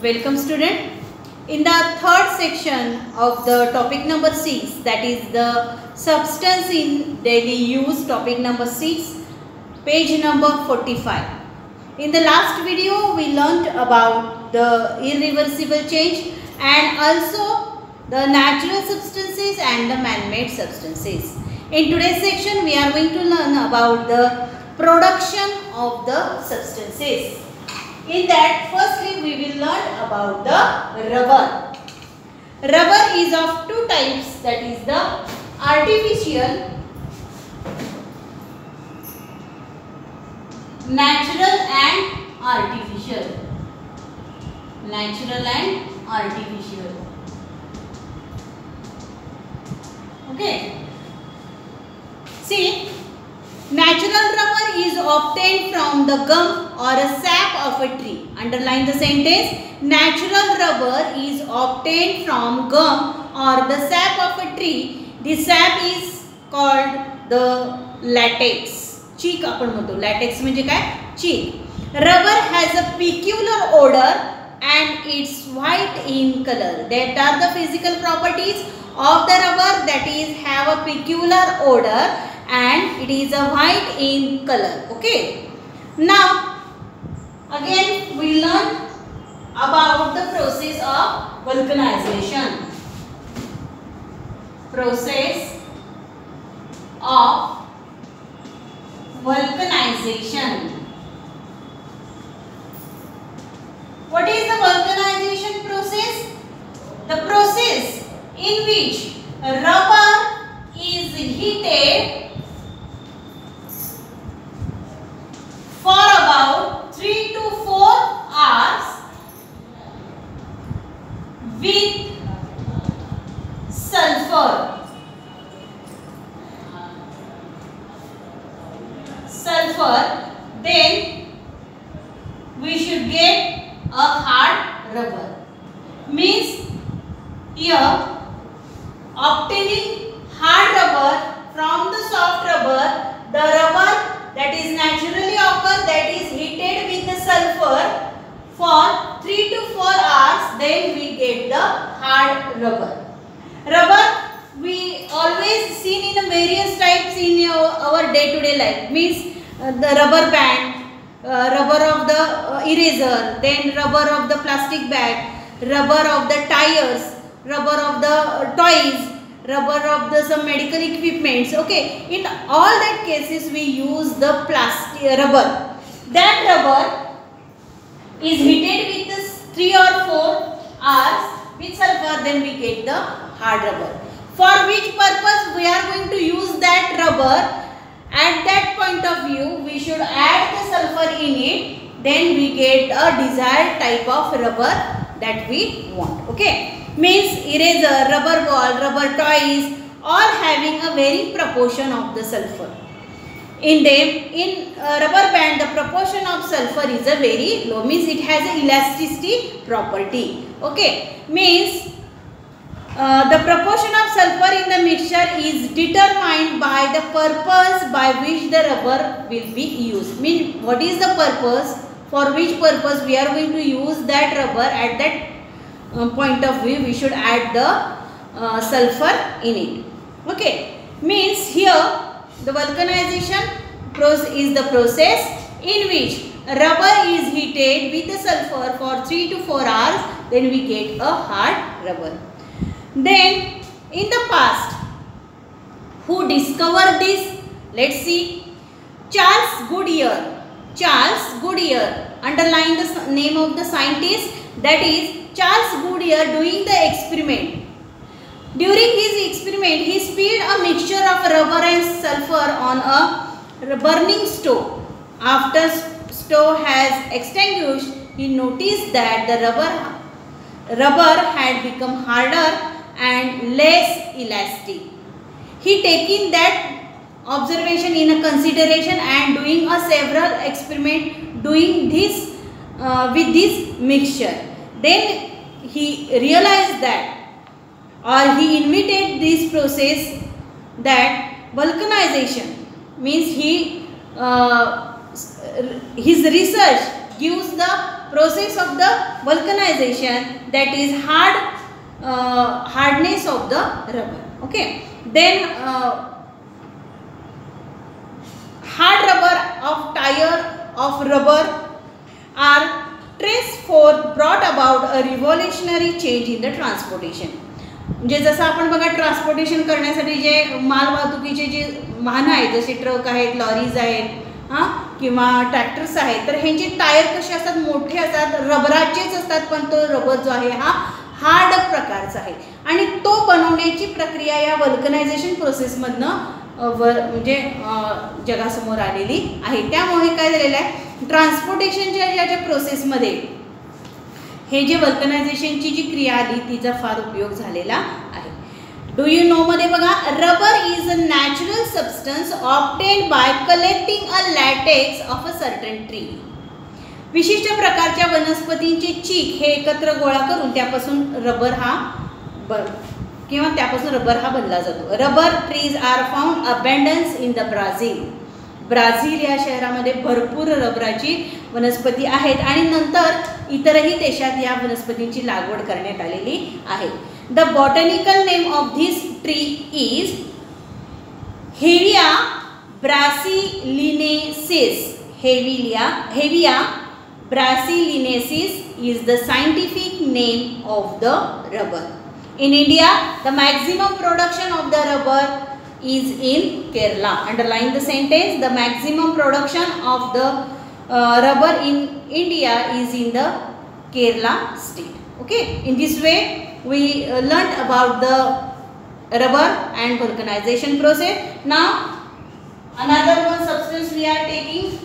Welcome student. In the third section of the topic number 6, that is the substance in daily use, topic number 6, page number 45. In the last video we learned about the irreversible change and also the natural substances and the man-made substances. In today's section we are going to learn about the production of the substances. In that, firstly we will learn about the rubber. Rubber is of two types, that is the artificial, natural and artificial. Natural and artificial. Okay. See, natural rubber is obtained from the gum or a sap of a tree. Underline the sentence. Natural rubber is obtained from gum or the sap of a tree. The sap is called the latex. Cheek आपण म्हणतो. Latex म्हणजे काय? Cheek. Rubber has a peculiar odor and it's white in color. That are the physical properties of the rubber, that is have a peculiar odor and it is a white in color. Okay. Now again we learn about the process of vulcanization. Process of vulcanization. What is the vulcanization process? The process in which rubber is heated for about 3 to 4 hours with sulfur. Then we should get a hard rubber. Means here obtaining hard rubber from the soft rubber, the rubber that is naturally occur, that is heated with the sulfur for 3 to 4 hours, then we get the hard rubber. Rubber we always seen in various types in our day-to-day life. Means the rubber band, rubber of the eraser, then rubber of the plastic bag, rubber of the tires, rubber of the toys, rubber of the some medical equipments. Okay, in all that cases we use the plastic rubber. That rubber is heated with this 3 or 4 hours with sulfur, then we get the hard rubber. For which purpose we are going to use that rubber? At that point of view we should add the sulfur in it, then we get a desired type of rubber that we want. Okay, means eraser, rubber ball, rubber toys, all having a varying proportion of the sulfur in them. In rubber band the proportion of sulfur is a very low, means it has a elasticity property. Okay, means the proportion of sulfur in the mixture is determined by the purpose by which the rubber will be used. Means what is the purpose, for which purpose we are going to use that rubber, at that point of view we should add the sulfur in it. Okay, means here the vulcanization process is the process in which rubber is heated with the sulfur for 3 to 4 hours, then we get a hard rubber. Then in the past, who discovered this? Let's see. Charles Goodyear. Charles Goodyear. Underline the name of the scientist, that is Charles Goodyear, doing the experiment. During his experiment he spilled a mixture of rubber and sulfur on a burning stove. After stove has extinguished, he noticed that the rubber had become harder and less elastic. He taking that observation in a consideration and doing a several experiment doing this with this mixture. Then he realized that, or he invented this process, that vulcanization, means his research gives the process of the vulcanization, that is hardness of the rubber. Okay, then hard rubber of tire of rubber are traced for brought about a revolutionary change in the transportation. म्हणजे जसं आपण बघा transportation करण्यासाठी जे मालवाहतुकीचे जे वाहनं आहेत जसे truck आहेत, lorries आहेत हां किंवा ट्रॅक्टर्स आहेत, तर ह्यांचे टायर कसे असतात, मोठे असतात, रबराचेच असतात, पण तो रबर जो आहे हा हार्ड प्रकारचा आहे आणि तो बनवण्याची प्रक्रिया या वल्कनायझेशन प्रोसेसमधनं म्हणजे जगासमोर आलेली आहे. त्यामुळे काय झालेलं आहे, ट्रान्सपोर्टेशनच्या ज्या प्रोसेसमध्ये हे जे वल्कनायझेशनची जी क्रिया आली तिचा फार उपयोग झालेला आहे. डू यू नो मध्ये बघा, rubber is a natural substance obtained by collecting a LaTeX of a certain tree. विशिष्ट प्रकारच्या वनस्पतींचे चीक हे एकत्र गोळा करून त्यापासून रबर हा किंवा त्यापासून रबर हा बनला जातो. Rubber trees are found abundance in the Brazil. Brazil या शहरामध्ये भरपूर रबराची वनस्पती आहेत आणि नंतर इतरही देशात या वनस्पतींची लागवड करण्यात आलेली आहे. The botanical name of this tree is Hevea brasiliensis. Hevea brasiliensis is the scientific name of the rubber. In India, the maximum production of the rubber is in Kerala. Underline the sentence. The maximum production of the rubber in India is in the Kerala state. Okay. In this way, we learnt about the rubber and vulcanization process. Now, another one substance we are taking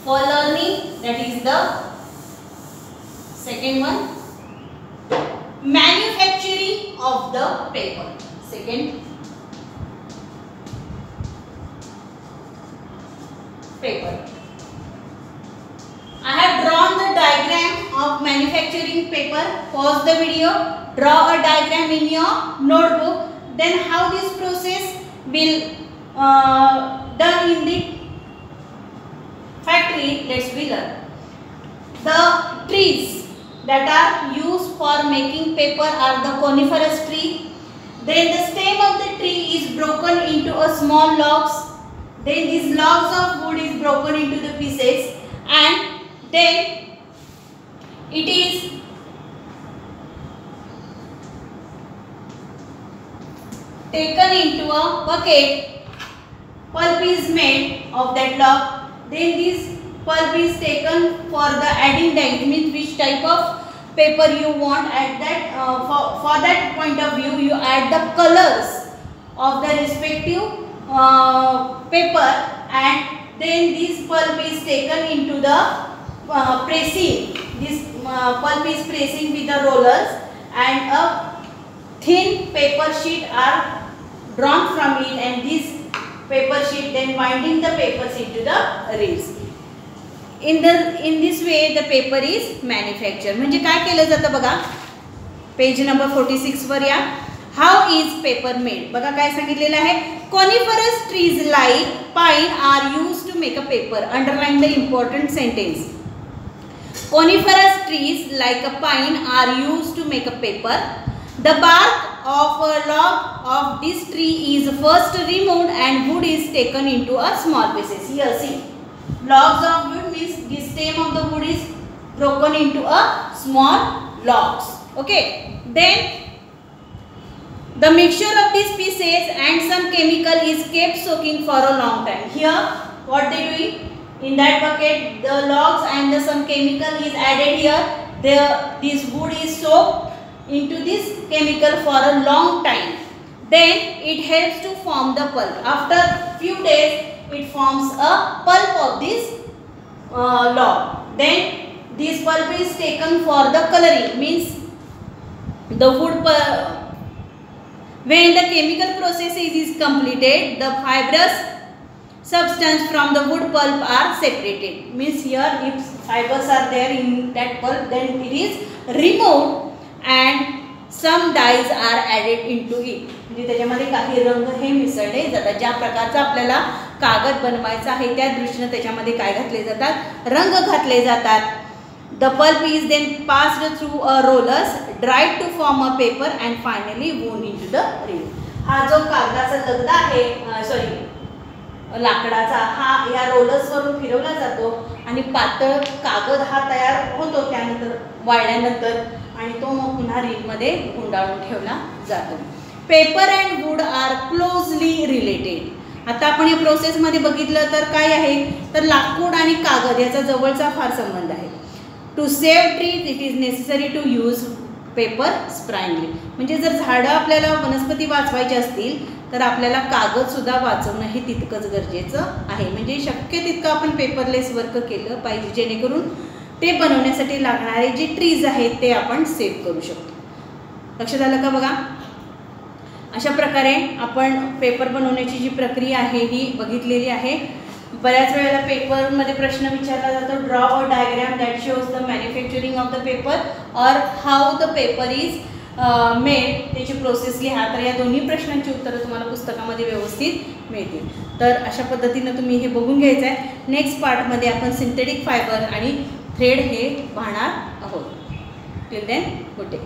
for learning, that is the second one, manufacturing of the paper. Second, paper. I have drawn the diagram of manufacturing paper. Pause the video, draw a diagram in your notebook. Then how this process will done in the factory, let's we learn. The trees that are used for making paper are the coniferous tree. Then the stem of the tree is broken into a small logs. Then these logs of wood is broken into the pieces and then it is taken into a bucket. Pulp is made of that log. Then this pulp is taken for the adding dye, means which type of paper you want at that for that point of view you add the colors of the respective paper and then this pulp is taken into the pressing. This pulp is pressing with the rollers and a thin paper sheet are drawn from it and this paper sheet then winding the papers into the reels. In this way the paper is manufactured. म्हणजे काय केलं जातं बघा, page number 46 वर या. How is paper made बघा काय सांगितलेलं आहे. Coniferous trees like pine are used to make a paper. Underline the important sentence. Coniferous trees like a pine are used to make a paper. The bark of a log of this tree is first removed and wood is taken into a small pieces. Here see, logs of wood means the stem of the wood is broken into a small logs. Okay. Then the mixture of these pieces and some chemical is kept soaking for a long time. Here what they doing? In that bucket the logs and some chemical is added here. This wood is soaked into this chemical for a long time. Then it helps to form the pulp. After few days it forms a pulp of this log. Then this pulp is taken for the coloring, means the wood when the chemical process is completed, the fibrous substance from the wood pulp are separated. Means here if fibers are there in that pulp, then it is removed and some dyes are added into it. म्हणजे त्याच्यामध्ये काही रंग हे मिसळले जातात. ज्या प्रकारचा आपल्याला कागद बनवायचा आहे त्या दृष्टीने त्याच्यामध्ये काय घातले जातात, रंग घातले जातात. The pulp is then passed through a rollers, dried to form a paper and finally wound into the reel. हा जो कागदाचा लगदा आहे, सॉरी लाकडाचा, हा या रोलर्स वरून फिरवला जातो आणि पातळ कागद हा तयार होतो त्यानंतर वाळल्यानंतर, आणि तो मग पुन्हा रीलमध्ये गुंडाळून ठेवला जातो. Paper and wood are closely related. आता आपण या प्रोसेसमध्ये बघितलं तर काय आहे, तर लाकूड आणि कागद याचा जवळचा फार संबंध आहे. To save trees it is necessary to use paper sparingly. म्हणजे जर झाडं आपल्याला वनस्पती वाचवायची असतील तर आपल्याला कागदसुद्धा वाचवणं हे तितकंच गरजेचं आहे. म्हणजे शक्य तितकं आपण पेपरलेस वर्क केलं पाहिजे, जेणेकरून ते बनवण्यासाठी लागणारे जे ट्रीज आहेत ते आपण सेव्ह करू शकतो. लक्षात आलं का बघा. अशा प्रकारे आपण पेपर बनवण्याची जी प्रक्रिया आहे ही बघितलेली आहे. बऱ्याच वेळेला पेपरमध्ये प्रश्न विचारला जातो, draw a diagram that shows the manufacturing of the paper or how the paper is made, त्याची प्रोसेस लिहा. तर या दोन्ही प्रश्नांची उत्तरं तुम्हाला पुस्तकामध्ये व्यवस्थित मिळतील. तर अशा पद्धतीनं तुम्ही हे बघून घ्यायचं आहे. नेक्स्ट पार्टमध्ये आपण सिंथेटिक फायबर आणि थ्रेड हे पाहणार आहोत. Till then good day.